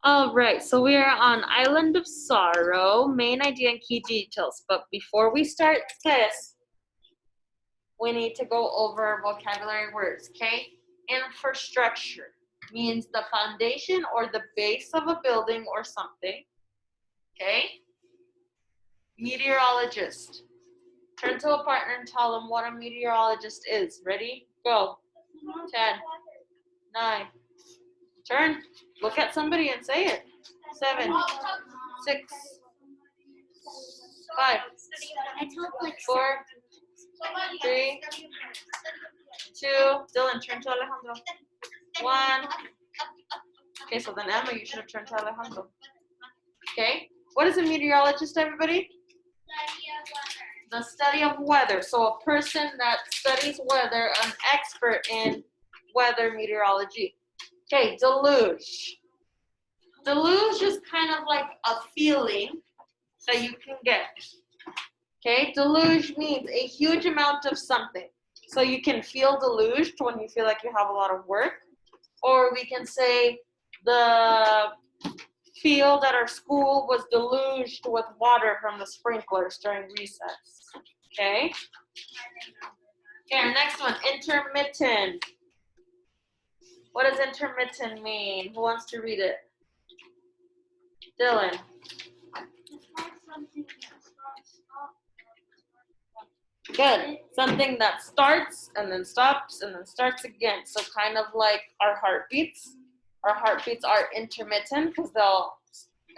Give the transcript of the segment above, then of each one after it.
All right, so we are on Island of Sorrow, main idea and key details. But before we start this, we need to go over vocabulary words, okay? Infrastructure means the foundation or the base of a building or something, okay? Meteorologist. Turn to a partner and tell them what a meteorologist is. Ready? Go. 10, 9. Turn. Look at somebody and say it. 7, 6, 5, 4, 3, 2. Dylan, turn to Alejandro. 1. Okay, so then Emma, you should have turned to Alejandro. Okay. What is a meteorologist, everybody? The study of weather. So a person that studies weather, an expert in weather meteorology. Okay, deluge. Deluge is kind of like a feeling that you can get. Okay, deluge means a huge amount of something. So you can feel deluged when you feel like you have a lot of work. Or we can say the field at our school was deluged with water from the sprinklers during recess. Okay? Okay, our next one, intermittent. What does intermittent mean? Who wants to read it? Dylan. Good. Something that starts and then stops and then starts again. So kind of like our heartbeats. Our heartbeats are intermittent because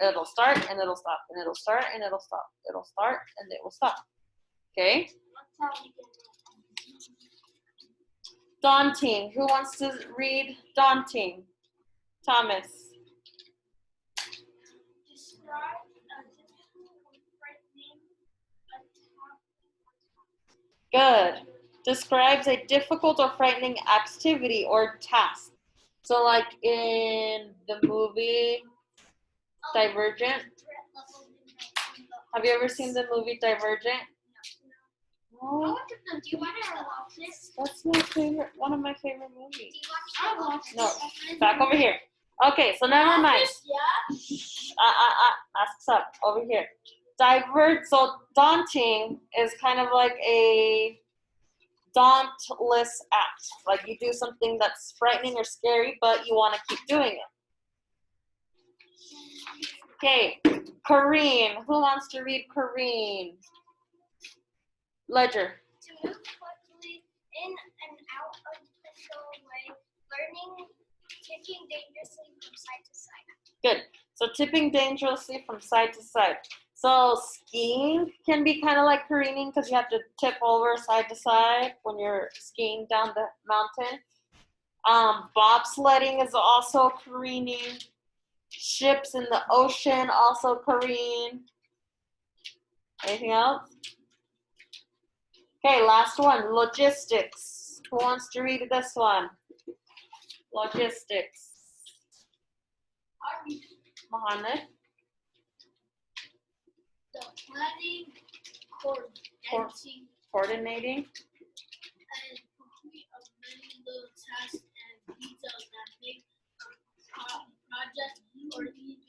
it'll start and it'll stop and it'll start and it'll stop. It'll start and it will stop. Okay? Daunting. Who wants to read daunting? Thomas. Good. Describes a difficult or frightening activity or task. So like in the movie Divergent. Have you ever seen the movie Divergent? No. That's my favorite, one of my favorite movies. No, back over here. Okay, so never mind. Asks up over here. So daunting is kind of like a dauntless act. Like you do something that's frightening or scary, but you want to keep doing it. Okay, careen. Who wants to read careen? Ledger. To move quickly in and out of control way, learning, tipping dangerously from side to side. Good. So tipping dangerously from side to side. So skiing can be kind of like careening because you have to tip over side to side when you're skiing down the mountain. Bobsledding is also careening. Ships in the ocean also careen. Anything else? Okay, last one, logistics. Who wants to read this one? Logistics. Mohammed. The planning, Coordinating. and complete of many little tasks and details that make a project or event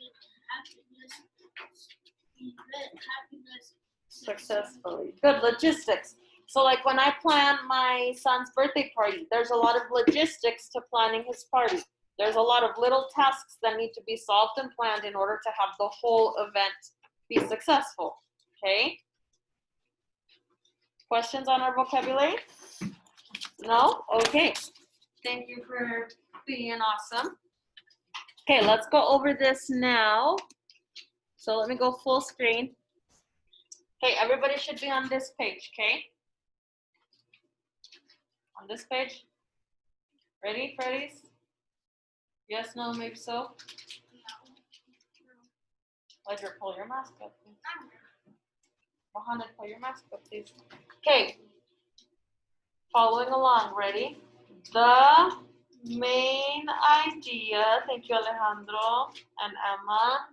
happiness Successfully. Good, logistics. So like when I plan my son's birthday party, there's a lot of logistics to planning his party. There's a lot of little tasks that need to be solved and planned in order to have the whole event be successful. Okay? Questions on our vocabulary? No? Okay. Thank you for being awesome. Okay, let's go over this now. So let me go full screen. Okay, everybody should be on this page, okay? On this page? Ready, Freddy's? Yes, no, maybe so? Ledger, pull your mask up, please. Mohammed, pull your mask up, please. Okay. Following along, ready? The main idea, thank you, Alejandro and Emma,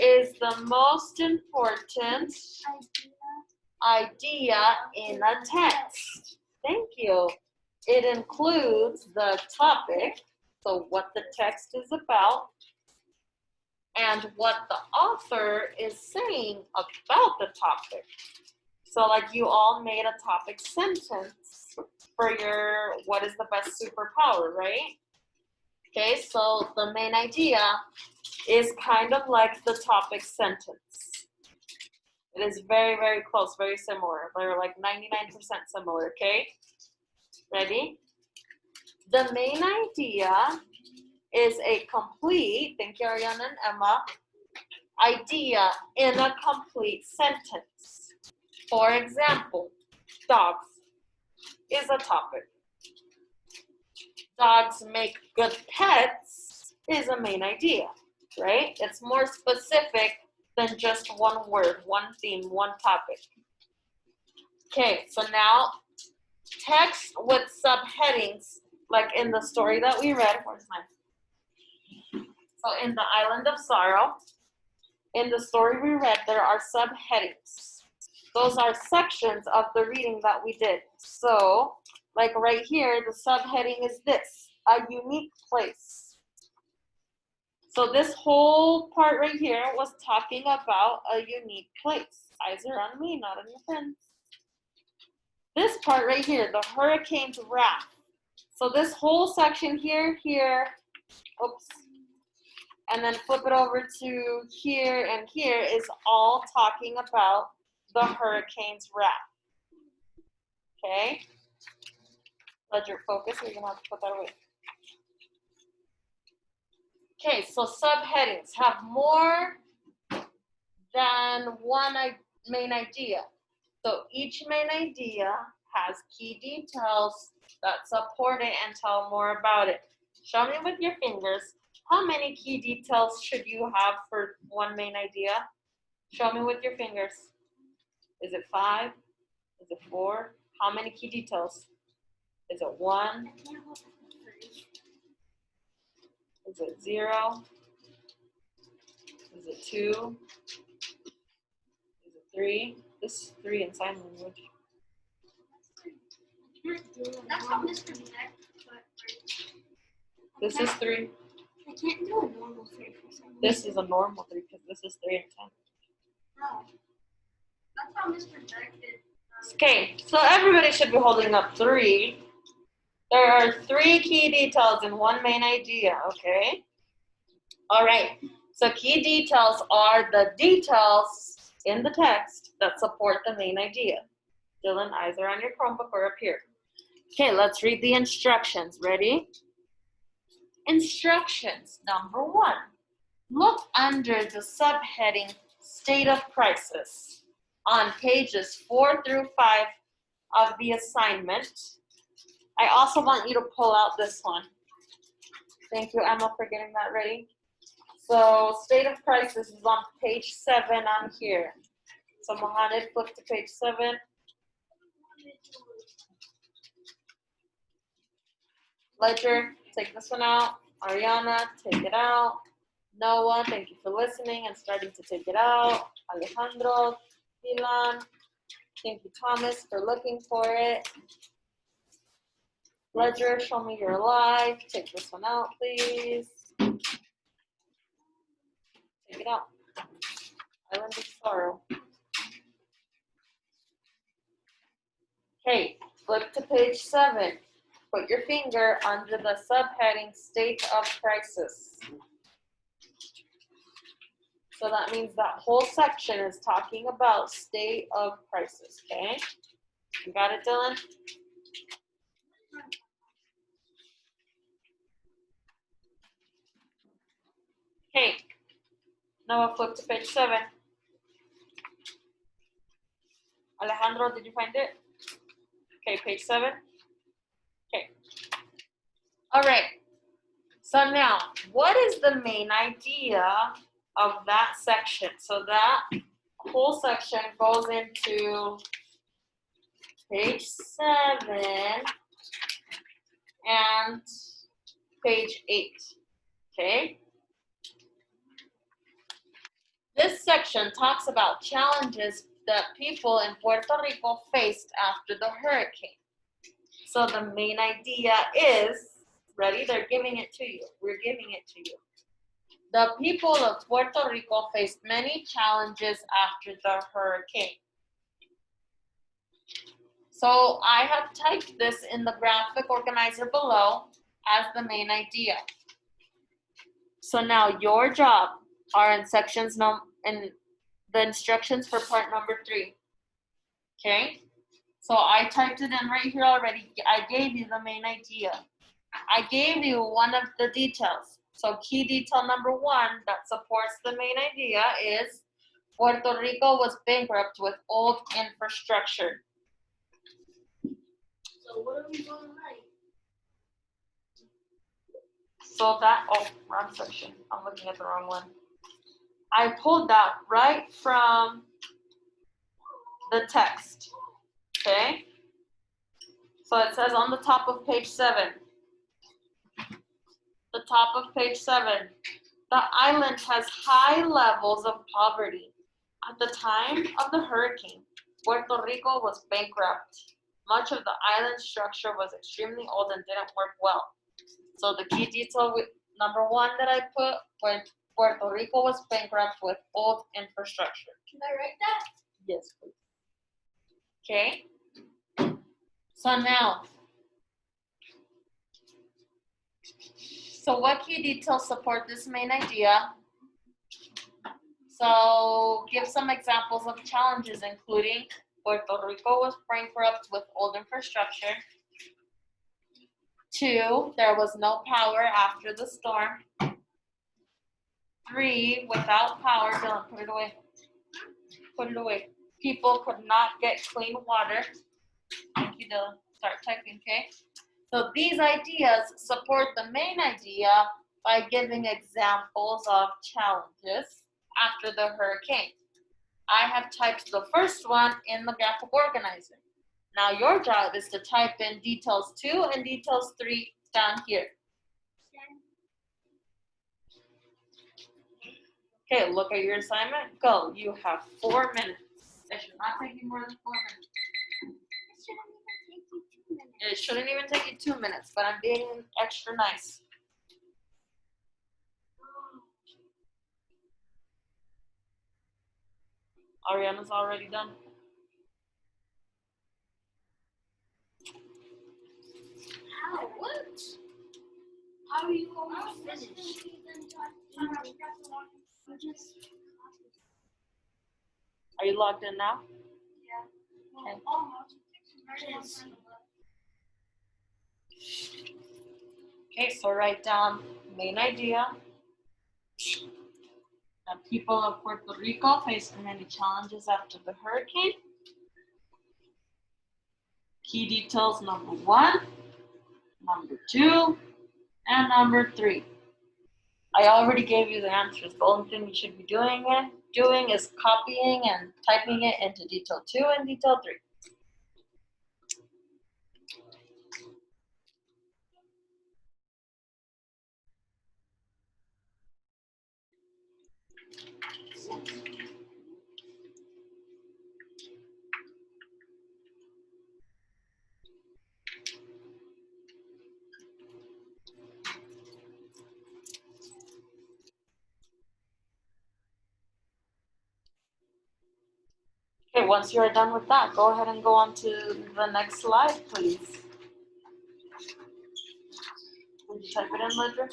is the most important idea in a text. Thank you. It includes the topic, so what the text is about, and what the author is saying about the topic. So like you all made a topic sentence for your what is the best superpower, right? Okay, so the main idea is kind of like the topic sentence. It is very, very close, very similar. They're like 99% similar, okay? Ready? The main idea is a complete, thank you Ariana and Emma, idea in a complete sentence. For example, dogs is a topic. Dogs make good pets is a main idea, right? It's more specific than just one word, one theme, one topic. Okay, so now text with subheadings, like in the story that we read, where's mine? So in the Island of Sorrow, in the story we read, there are subheadings. Those are sections of the reading that we did. So, like right here, the subheading is this, a unique place. So this whole part right here was talking about a unique place. Eyes are on me, not on your friends. This part right here, the hurricane's wrath. So this whole section here, oops, and then flip it over to here and here is all talking about the hurricane's wrath. Okay? Let your focus, you're gonna have to put that away. Okay, so subheadings have more than one main idea. So each main idea has key details that support it and tell more about it. Show me with your fingers, how many key details should you have for one main idea? Show me with your fingers. Is it 5? Is it 4? How many key details? Is it 1? Is it 0? Is it 2? Is it 3? This is 3 in sign language. That's how Mr. Beck, This is 3. I can't do a normal 3 for some reason. This is a normal 3 because this is 3 and 10. No. That's how Mr. Beck did. Okay, so everybody should be holding up 3. There are 3 key details in one main idea, okay? All right, so key details are the details in the text that support the main idea. Dylan, eyes are on your Chromebook or up here. Okay, let's read the instructions. Ready? Instructions, number 1. Look under the subheading State of Crisis on pages 4 through 5 of the assignment. I also want you to pull out this one. Thank you, Emma, for getting that ready. So, State of Crisis is on page 7 on here. So, Mohammed, flip to page 7. Ledger, take this one out. Ariana, take it out. Noah, thank you for listening and starting to take it out. Alejandro, Milan, thank you, Thomas, for looking for it. Ledger, show me your live. Take this one out, please. Take it out. Island of Sorrow. Okay, flip to page 7. Put your finger under the subheading State of Crisis. So that means that whole section is talking about state of crisis, okay? You got it, Dylan? Okay, now I'll flip to page 7. Alejandro, did you find it? Okay, page 7. Okay. All right. So now, what is the main idea of that section? So that whole section goes into page 7 and page 8, okay? This section talks about challenges that people in Puerto Rico faced after the hurricane. So the main idea is, ready? They're giving it to you. We're giving it to you. The people of Puerto Rico faced many challenges after the hurricane. So I have typed this in the graphic organizer below as the main idea. So now your job are in sections in the instructions for part number 3. Okay? So I typed it in right here already. I gave you the main idea. I gave you one of the details. So key detail number 1 that supports the main idea is Puerto Rico was bankrupt with old infrastructure. So what are we going to write? So that, oh, wrong section. I'm looking at the wrong one. I pulled that right from the text, okay? So it says on the top of page 7, the top of page 7, the island has high levels of poverty. At the time of the hurricane, Puerto Rico was bankrupt. Much of the island structure was extremely old and didn't work well. So the key detail number 1 that I put, when Puerto Rico was bankrupt with old infrastructure. Can I write that? Yes, please. Okay. So now, so what key details support this main idea? So give some examples of challenges, including Puerto Rico was bankrupt with old infrastructure. 2, there was no power after the storm. 3, without power, Dylan, put it away. Put it away. People could not get clean water. Thank you, Dylan. Start typing, okay? So these ideas support the main idea by giving examples of challenges after the hurricane. I have typed the first one in the graphic organizer. Now your job is to type in details 2 and details 3 down here. Okay, look at your assignment. Go. You have 4 minutes. It should not take you more than 4 minutes. It shouldn't even take you 2 minutes, but I'm being extra nice. Ariana's already done. How? What? How are you almost finished? Are you logged in now? Yeah. Okay. Almost. Okay, so write down main idea. The people of Puerto Rico faced many challenges after the hurricane. Key details number 1, number 2, and number 3. I already gave you the answers. The only thing you should be doing is copying and typing it into detail 2 and detail 3. Okay, once you're done with that, go ahead and go on to the next slide, please. Did you type it in, Ledger?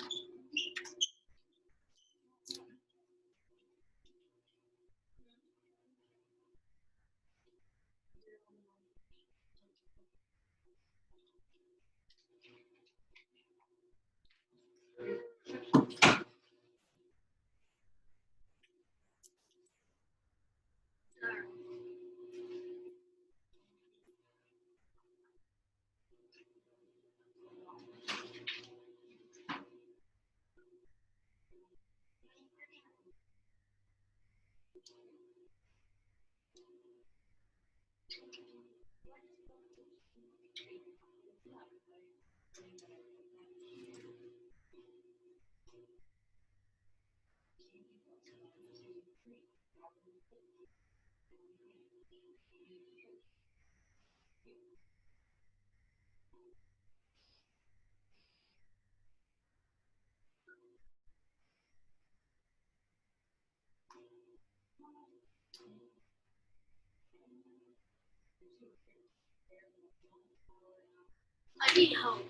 I need help.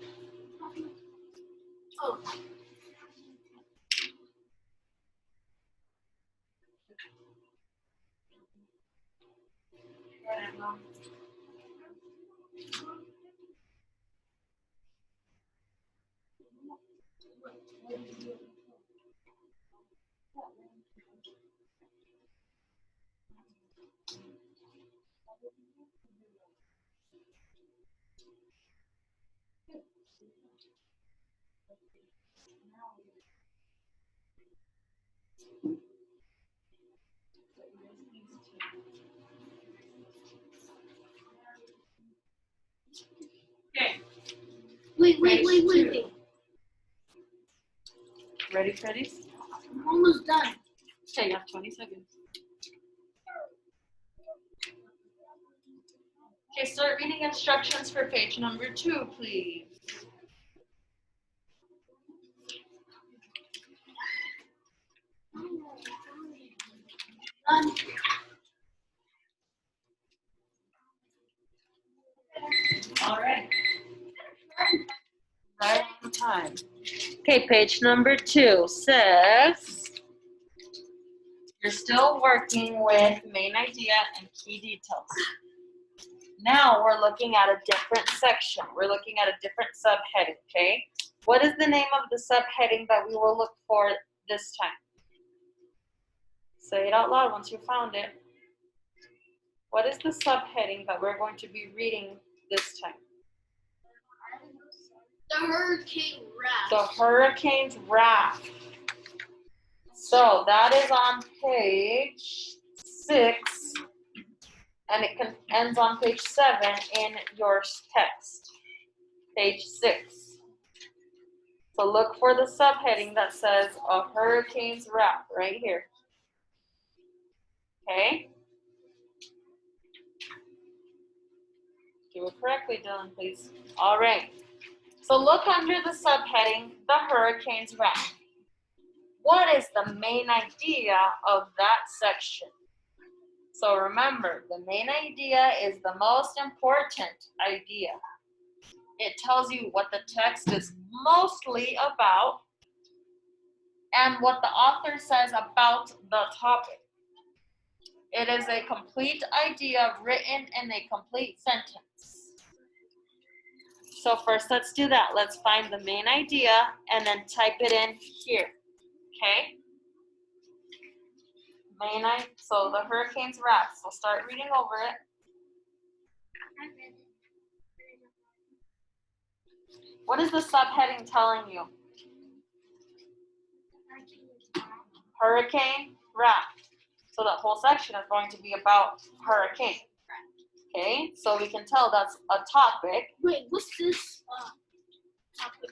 Oh. Okay. Wait. Ready, Freddy's? I'm almost done. Okay, you have 20 seconds. Okay, start reading instructions for page number 2, please. Done. All right. Right on time. Okay, page number 2 says you're still working with main idea and key details. Now we're looking at a different section. We're looking at a different subheading, okay? What is the name of the subheading that we will look for this time? Say it out loud once you found it. What is the subheading that we're going to be reading this time? The hurricane wrath. The hurricane's wrath. So that is on page 6, and it ends on page 7 in your text. Page 6. So look for the subheading that says a hurricane's wrath right here. Okay? Do it correctly, Dylan, please. All right. So look under the subheading, the hurricane's wrath. What is the main idea of that section? So remember, the main idea is the most important idea. It tells you what the text is mostly about and what the author says about the topic. It is a complete idea written in a complete sentence. So first, let's do that. Let's find the main idea and then type it in here, okay? So the hurricane's wrath. So start reading over it. What is the subheading telling you? Hurricane wrath. So that whole section is going to be about hurricane. Okay, so we can tell that's a topic. Wait, what's this topic?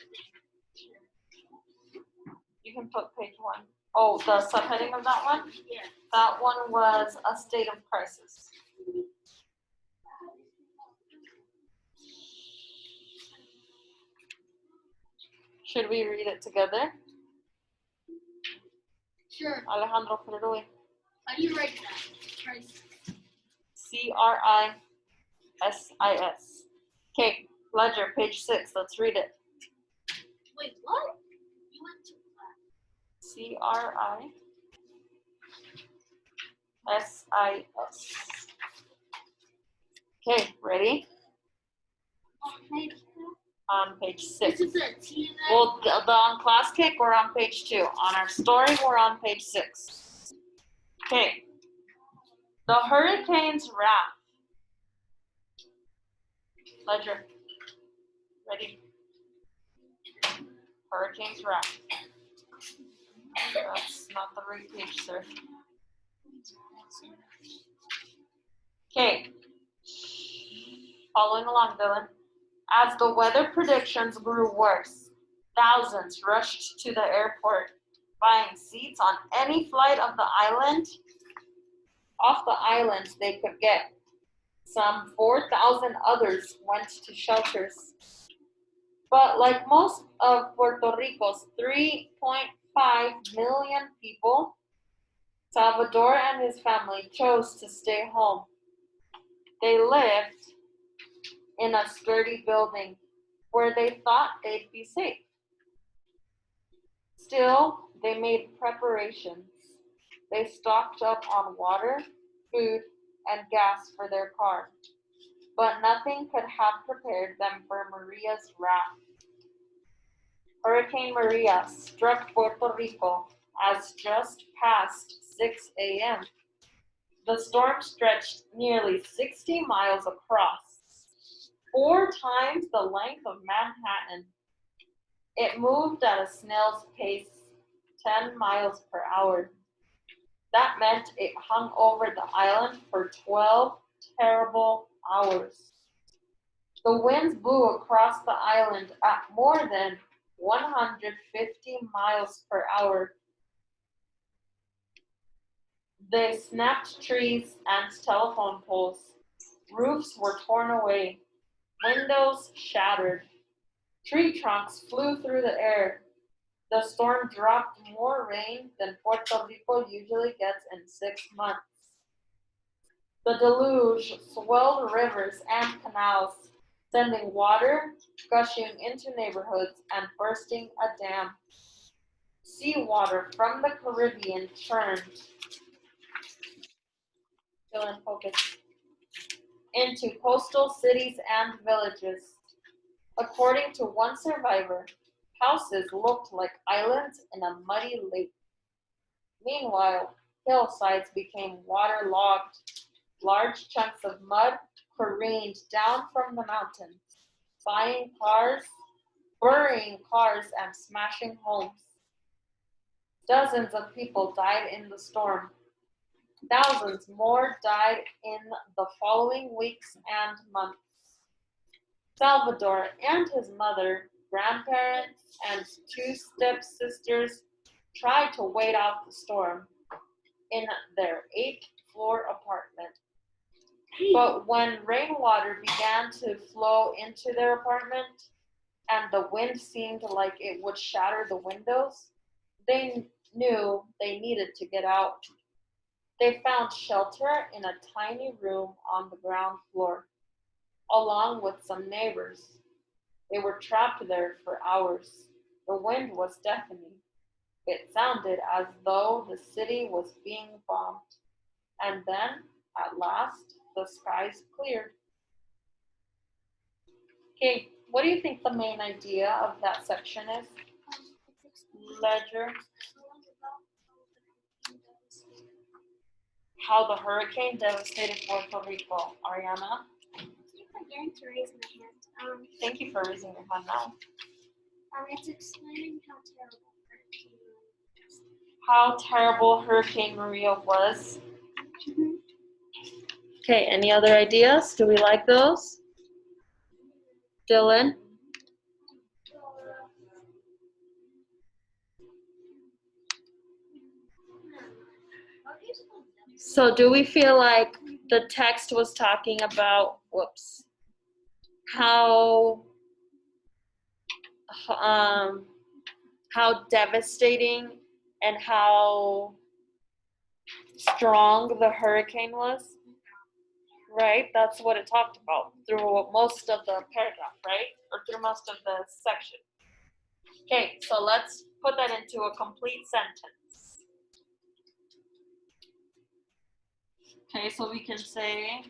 You can put page 1. Oh, the subheading of that one? Yeah. That one was a state of crisis. Should we read it together? Sure. Alejandro, put it away. How do you write that? Crisis. C-R-I-S-I-S. Okay, Ledger, page 6. Let's read it. Wait, what? You went to class. C-R-I-S-I-S. Okay, ready? On page 6. This is a T in that? Well, the on class kick, we're on page 2. On our story, we're on page 6. Okay. The hurricane's wrath. Ledger. Ready? Hurricane's wrath. That's not the right page, sir. Okay. Following along, Dylan. As the weather predictions grew worse, thousands rushed to the airport, buying seats on any flight of the island. Off the islands they could get. Some 4,000 others went to shelters. But like most of Puerto Rico's 3.5 million people, Salvador and his family chose to stay home. They lived in a sturdy building where they thought they'd be safe. Still, they made preparations. They stocked up on water, food, and gas for their car. But nothing could have prepared them for Maria's wrath. Hurricane Maria struck Puerto Rico as just past 6 a.m. The storm stretched nearly 60 miles across, 4 times the length of Manhattan. It moved at a snail's pace, 10 miles per hour. That meant it hung over the island for 12 terrible hours. The winds blew across the island at more than 150 miles per hour. They snapped trees and telephone poles. Roofs were torn away. Windows shattered. Tree trunks flew through the air. The storm dropped more rain than Puerto Rico usually gets in 6 months. The deluge swelled rivers and canals, sending water gushing into neighborhoods and bursting a dam. Seawater from the Caribbean churned into coastal cities and villages. According to one survivor, houses looked like islands in a muddy lake. Meanwhile, hillsides became waterlogged. Large chunks of mud careened down from the mountains, burying cars and smashing homes. Dozens of people died in the storm. Thousands more died in the following weeks and months. Salvador and his mother, grandparents, and 2 stepsisters tried to wait out the storm in their 8th-floor apartment. But when rainwater began to flow into their apartment and the wind seemed like it would shatter the windows, they knew they needed to get out. They found shelter in a tiny room on the ground floor, along with some neighbors. They were trapped there for hours. The wind was deafening. It sounded as though the city was being bombed. And then, at last, the skies cleared. Okay, what do you think the main idea of that section is? Ledger. How the hurricane devastated Puerto Rico. Ariana? Keep forgetting to raise my hand. Thank you for raising your hand now. It's explaining how terrible Hurricane Maria is. How terrible Hurricane Maria was. Okay, any other ideas? Do we like those? Dylan? So do we feel like the text was talking about, how devastating and how strong the hurricane was? Right? That's what it talked about through most of the paragraph, right? Or through most of the section. Okay, so let's put that into a complete sentence. Okay, so we can say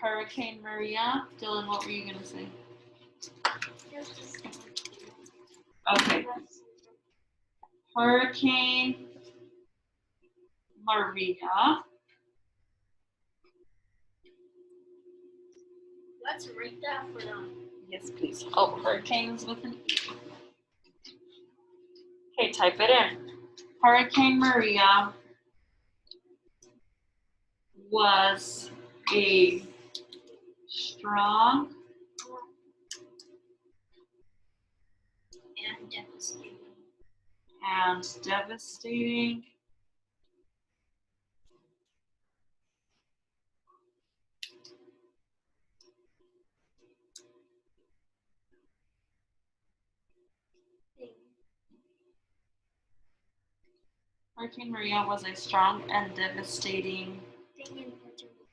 Hurricane Maria. Dylan, what were you going to say? Okay. Hurricane Maria. Let's write that for them. Yes, please. Oh, hurricanes with an E. Okay, type it in. Hurricane Maria was a strong and devastating Hurricane Maria was a strong and devastating. Thing in Portugal.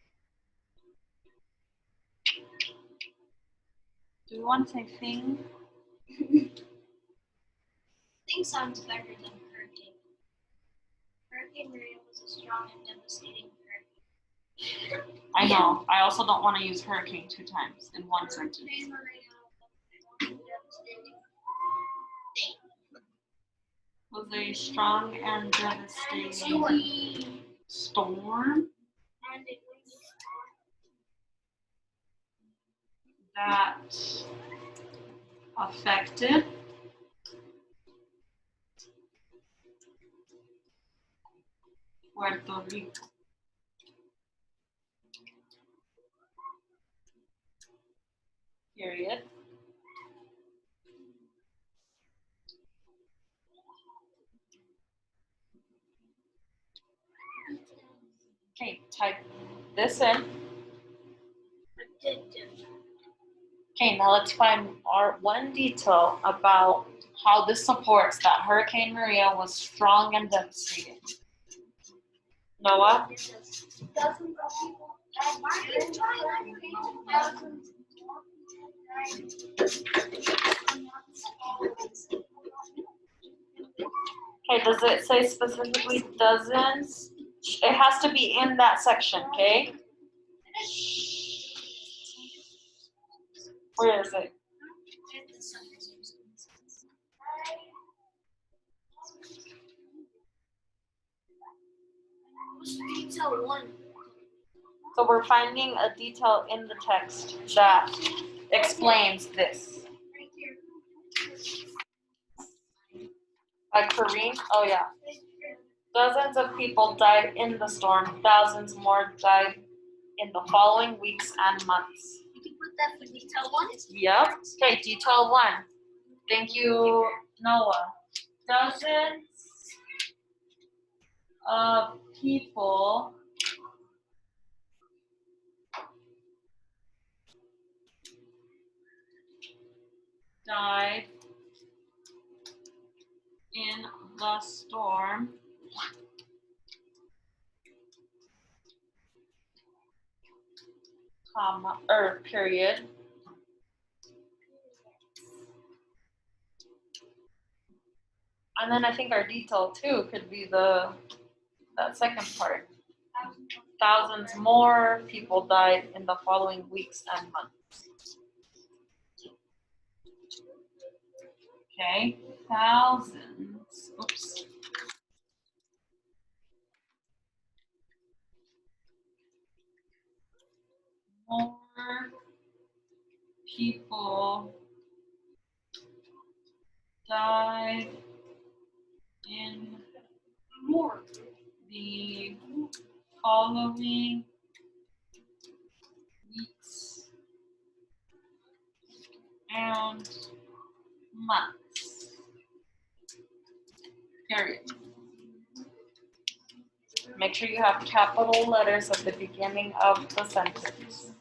Do we want to say thing? Thing sounds better than hurricane. Hurricane Maria was a strong and devastating hurricane. I know. I also don't want to use hurricane 2 times in one sentence. Hurricane Maria was a devastating thing. Was a strong and devastating storm And it was that affected Puerto Rico. Period. Okay, type this in. Okay, now let's find our one detail about how this supports that Hurricane Maria was strong and devastating. Noah? dozens of people died in the hurricane. Okay, does it say specifically dozens? It has to be in that section, okay? Where is it? Detail 1. So we're finding a detail in the text that explains this. Right here. By Kareem? Oh yeah. Dozens of people died in the storm. Thousands more died in the following weeks and months. You can put that for detail 1. Yep. Okay, detail 1. Thank you, Noah. Dozens of people died in the storm. Comma, or period. And then I think our detail 2 could be that second part. Thousands more people died in the following weeks and months. Okay, thousands. Oops. More people died in the following weeks and months. Period. Make sure you have capital letters at the beginning of the sentence.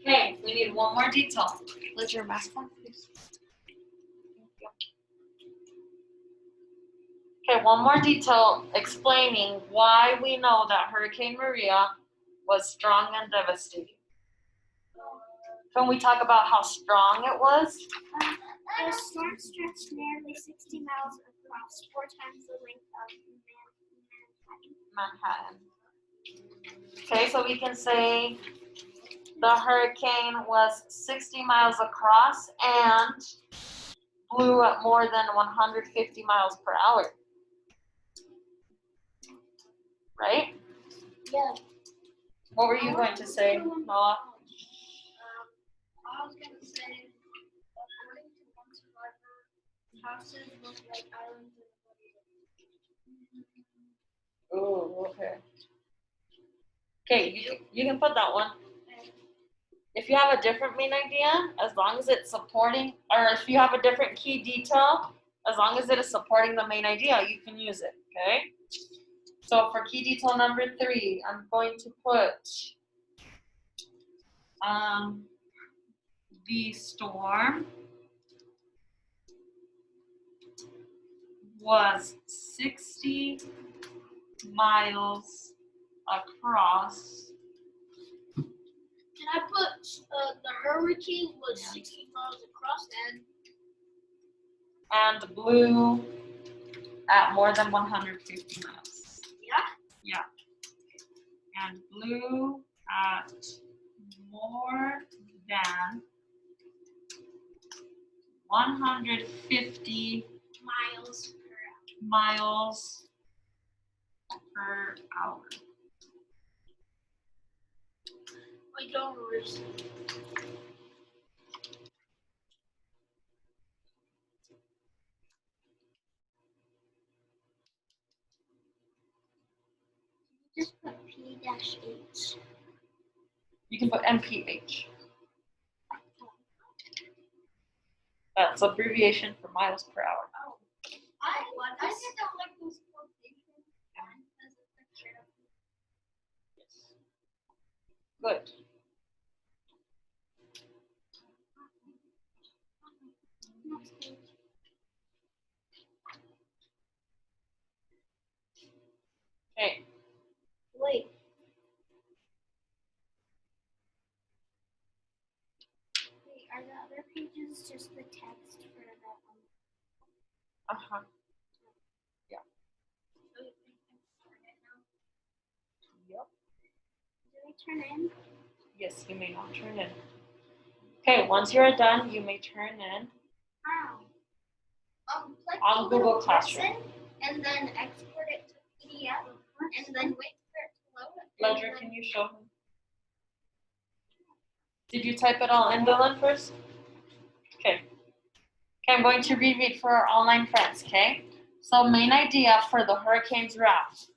Okay, we need one more detail. Let your mask on, please. Okay, one more detail explaining why we know that Hurricane Maria was strong and devastating. Can we talk about how strong it was? The storm stretched nearly 60 miles across, 4 times the length of Manhattan. Okay, so we can say the hurricane was 60 miles across and blew at more than 150 miles per hour. Right? Yeah. What were you going to say, Noah? I was going to say, according to one survivor, houses look like islands in a Oh, okay. Okay, you can put that one. if you have a different main idea, as long as it's supporting, or if you have a different key detail, as long as it is supporting the main idea, you can use it, okay? So for key detail number 3, I'm going to put the storm was 60 miles across. Can I put the hurricane was 60 miles across And blew at more than 150 miles. Yeah? Yeah. And blew at more than 150 miles per hour. I don't understand. Just put P-H. You can put MPH. That's abbreviation for miles per hour. I don't like those quotations. Good. Okay. Wait. Are the other pages just the text for that one? Uh-huh. Yeah. Yep. Do I turn in? Yes, you may now turn in. Okay, once you're done, you may turn in How? Click on the Google little Classroom. person and then export it to PDF and then wait for it to load. Ledger, can you show him? Did you type it all in, Dylan, first? Okay. Okay, I'm going to reread for our online friends, okay? So main idea for the hurricane's route.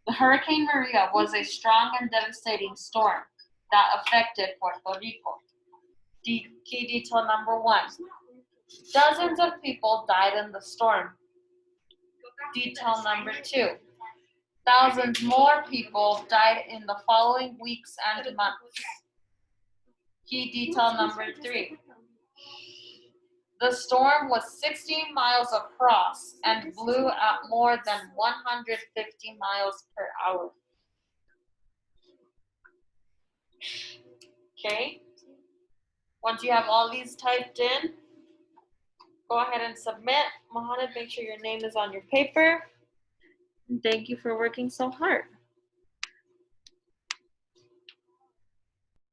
The Hurricane Maria was a strong and devastating storm that affected Puerto Rico. Key detail number 1. Dozens of people died in the storm. Detail number 2. Thousands more people died in the following weeks and months. Key detail number 3. The storm was 60 miles across and blew at more than 150 miles per hour. Okay? Once you have all these typed in, go ahead and submit. Mohamed, make sure your name is on your paper. And thank you for working so hard.